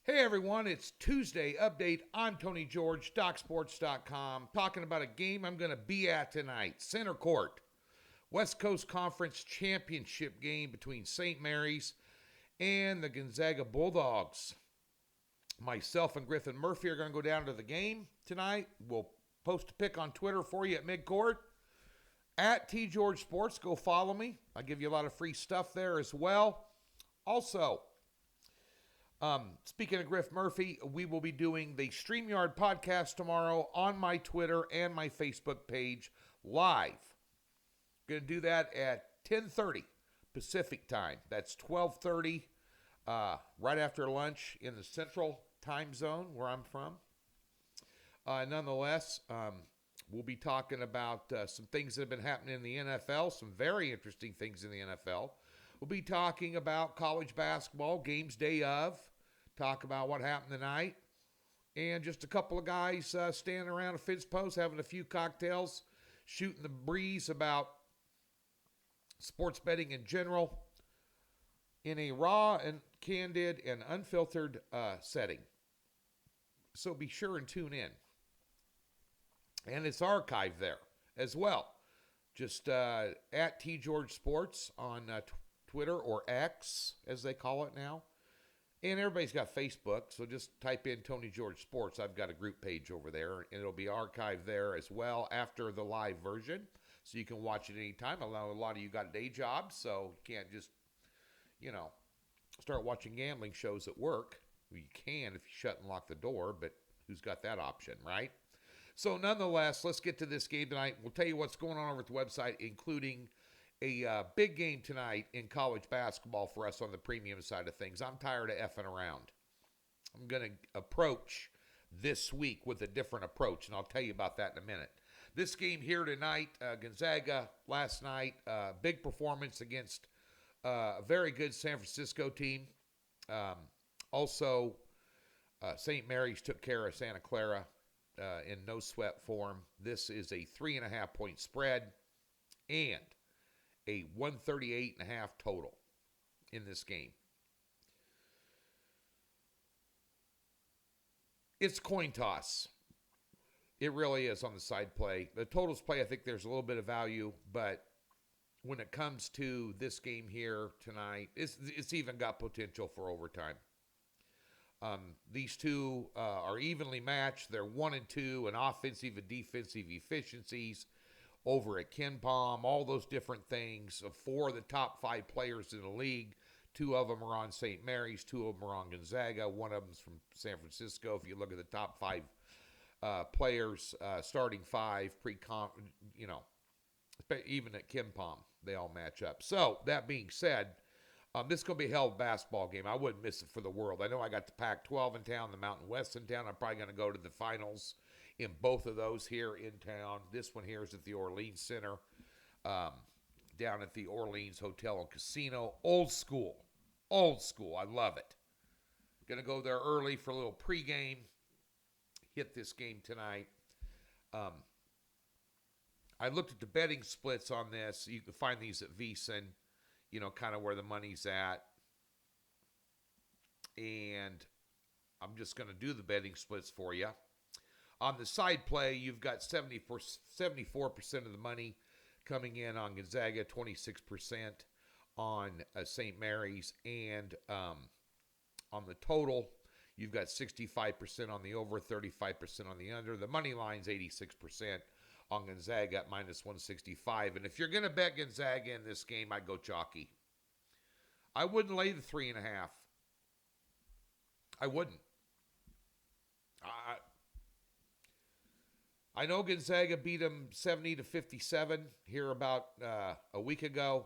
Hey everyone, it's Tuesday Update. I'm Tony George, DocSports.com, talking about a game I'm going to be at tonight. Center Court, West Coast Conference Championship game between St. Mary's and the Gonzaga Bulldogs. Myself and Griffin Murphy are going to go down to the game tonight. We'll post a pic on Twitter for you at midcourt. At TGeorgeSports, go follow me. I give you a lot of free stuff there as well. Also, speaking of Griff Murphy, we will be doing the StreamYard podcast tomorrow on my Twitter and my Facebook page live. Going to do that at 10:30 Pacific time. That's 12:30 right after lunch in the Central Time Zone where I'm from. Nonetheless, we'll be talking about some things that have been happening in the NFL, some very interesting things in the NFL. We'll be talking about college basketball, games day of, talk about what happened tonight, and just a couple of guys standing around a fence post, having a few cocktails, shooting the breeze about sports betting in general in a raw and candid and unfiltered setting. So be sure and tune in. And it's archived there as well. Just at TGeorgeSports on Twitter, or X, as they call it now. And everybody's got Facebook, so just type in Tony George Sports. I've got a group page over there, and it'll be archived there as well after the live version, so you can watch it anytime. I know a lot of you got day jobs, so you can't just, start watching gambling shows at work. Well, you can if you shut and lock the door, but who's got that option, right? So nonetheless, let's get to this game tonight. We'll tell you what's going on over at the website, including a big game tonight in college basketball for us on the premium side of things. I'm tired of effing around. I'm going to approach this week with a different approach, and I'll tell you about that in a minute. This game here tonight, Gonzaga last night, big performance against a very good San Francisco team. Also, St. Mary's took care of Santa Clara in no sweat form. This is a 3.5-point spread and a 138.5 total in this game. It's coin toss. It really is on the side play. The totals play, I think there's a little bit of value, but when it comes to this game here tonight, it's even got potential for overtime. These two are evenly matched. They're 1 and 2 in offensive and defensive efficiencies over at KenPom, all those different things. 4 of the top 5 players in the league. 2 of them are on St. Mary's. 2 of them are on Gonzaga. 1 of them's from San Francisco. If you look at the top 5 players, starting 5, even at KenPom, they all match up. So, that being said, this is going to be a hell of a basketball game. I wouldn't miss it for the world. I know I got the Pac-12 in town, the Mountain West in town. I'm probably going to go to the finals in both of those here in town. This one here is at the Orleans Center, down at the Orleans Hotel and Casino. Old school. I love it. Going to go there early for a little pregame. Hit this game tonight. I looked at the betting splits on this. You can find these at VSiN, kind of where the money's at. And I'm just going to do the betting splits for you. On the side play, you've got 74% of the money coming in on Gonzaga, 26% on St. Mary's, and on the total, you've got 65% on the over, 35% on the under. The money line's 86% on Gonzaga at minus 165. And if you're going to bet Gonzaga in this game, I'd go chalky. I wouldn't lay the 3.5. I wouldn't. I know Gonzaga beat them 70-57 here about a week ago,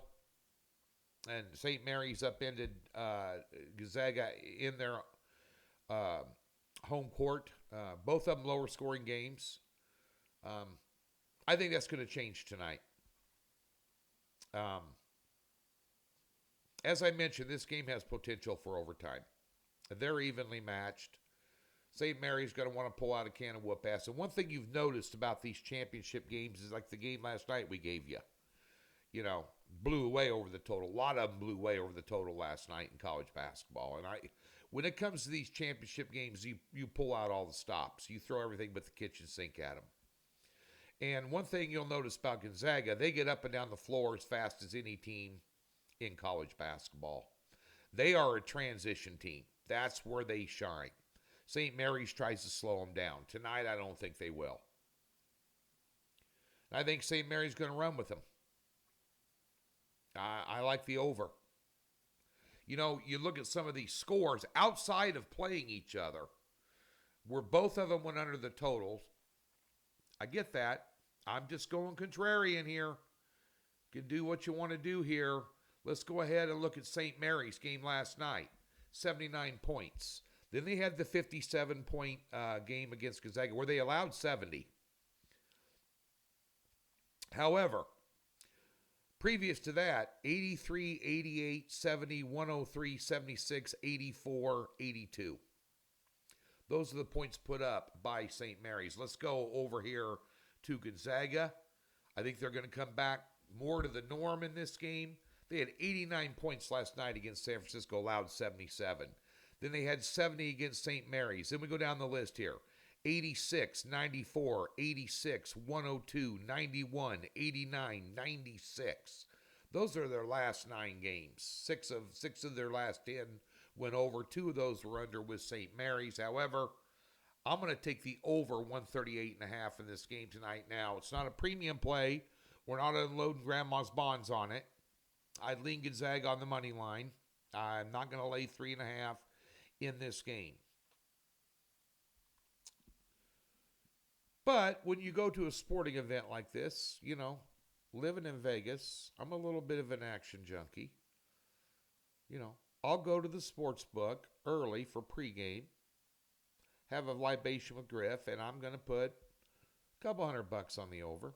and St. Mary's upended Gonzaga in their home court. Both of them lower scoring games. I think that's going to change tonight. As I mentioned, this game has potential for overtime. They're evenly matched. St. Mary's going to want to pull out a can of whoop ass. And one thing you've noticed about these championship games is like the game last night we gave you. Blew away over the total. A lot of them blew away over the total last night in college basketball. And When it comes to these championship games, you pull out all the stops. You throw everything but the kitchen sink at them. And one thing you'll notice about Gonzaga, they get up and down the floor as fast as any team in college basketball. They are a transition team. That's where they shine. St. Mary's tries to slow them down. Tonight, I don't think they will. I think St. Mary's going to run with them. I like the over. You know, you look at some of these scores outside of playing each other, where both of them went under the totals. I get that. I'm just going contrarian here. You can do what you want to do here. Let's go ahead and look at St. Mary's game last night. 79 points. Then they had the 57-point game against Gonzaga where they allowed 70. However, previous to that, 83, 88, 70, 103, 76, 84, 82. Those are the points put up by St. Mary's. Let's go over here to Gonzaga. I think they're going to come back more to the norm in this game. They had 89 points last night against San Francisco, allowed 77. Then they had 70 against St. Mary's. Then we go down the list here. 86, 94, 86, 102, 91, 89, 96. Those are their last 9 games. Six of their last 10 went over. 2 of those were under with St. Mary's. However, I'm going to take the over 138.5 in this game tonight. Now, it's not a premium play. We're not unloading grandma's bonds on it. I'd lean Gonzaga on the money line. I'm not going to lay 3.5 in this game. But when you go to a sporting event like this, you know, living in Vegas, I'm a little bit of an action junkie. You know, I'll go to the sports book early for pregame, have a libation with Griff, and I'm going to put a couple $100 on the over.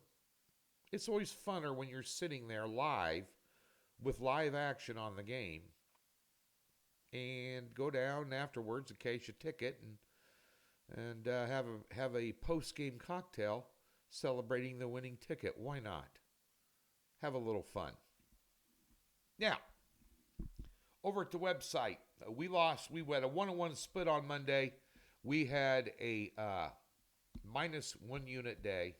It's always funner when you're sitting there live with live action on the game and go down afterwards and case your ticket and have a post-game cocktail celebrating the winning ticket. Why not? Have a little fun. Now, over at the website, we had a 1-1 split on Monday. We had a -1 unit day.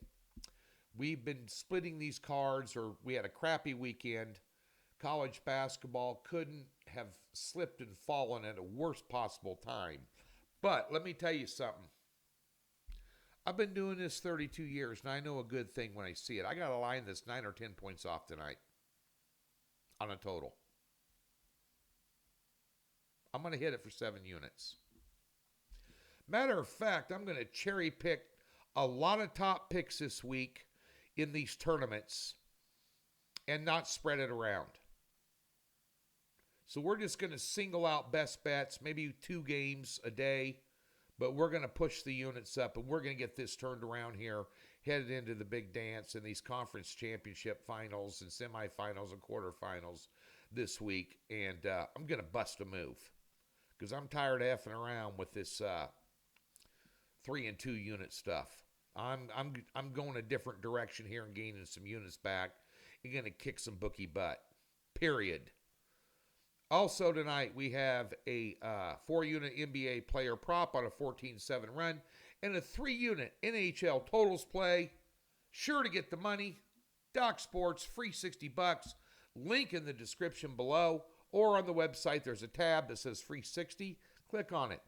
We've been splitting these cards, or we had a crappy weekend. College basketball couldn't have slipped and fallen at a worst possible time. But let me tell you something. I've been doing this 32 years, and I know a good thing when I see it. I got a line that's 9 or 10 points off tonight on a total. I'm going to hit it for 7 units. Matter of fact, I'm going to cherry pick a lot of top picks this week in these tournaments and not spread it around. So we're just going to single out best bets, maybe 2 games a day, but we're going to push the units up, and we're going to get this turned around here, headed into the big dance in these conference championship finals and semifinals and quarterfinals this week. And I'm going to bust a move because I'm tired of effing around with this 3 and 2 unit stuff. I'm going a different direction here and gaining some units back. You're going to kick some bookie butt. Period. Also tonight, we have a 4-unit NBA player prop on a 14-7 run and a 3-unit NHL totals play. Sure to get the money. Doc Sports, free $60. Link in the description below, or on the website, there's a tab that says free 60. Click on it.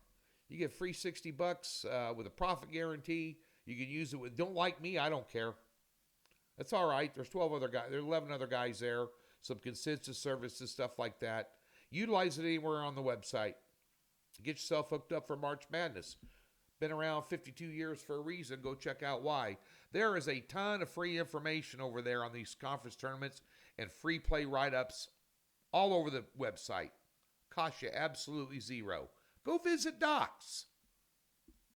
You get free $60 with a profit guarantee. You can use it with, don't like me, I don't care. That's all right. There's 12 other guys. There's 11 other guys there. Some consensus services, stuff like that. Utilize it anywhere on the website. Get yourself hooked up for March Madness. Been around 52 years for a reason. Go check out why. There is a ton of free information over there on these conference tournaments and free play write-ups all over the website. Cost you absolutely zero. Go visit Docs.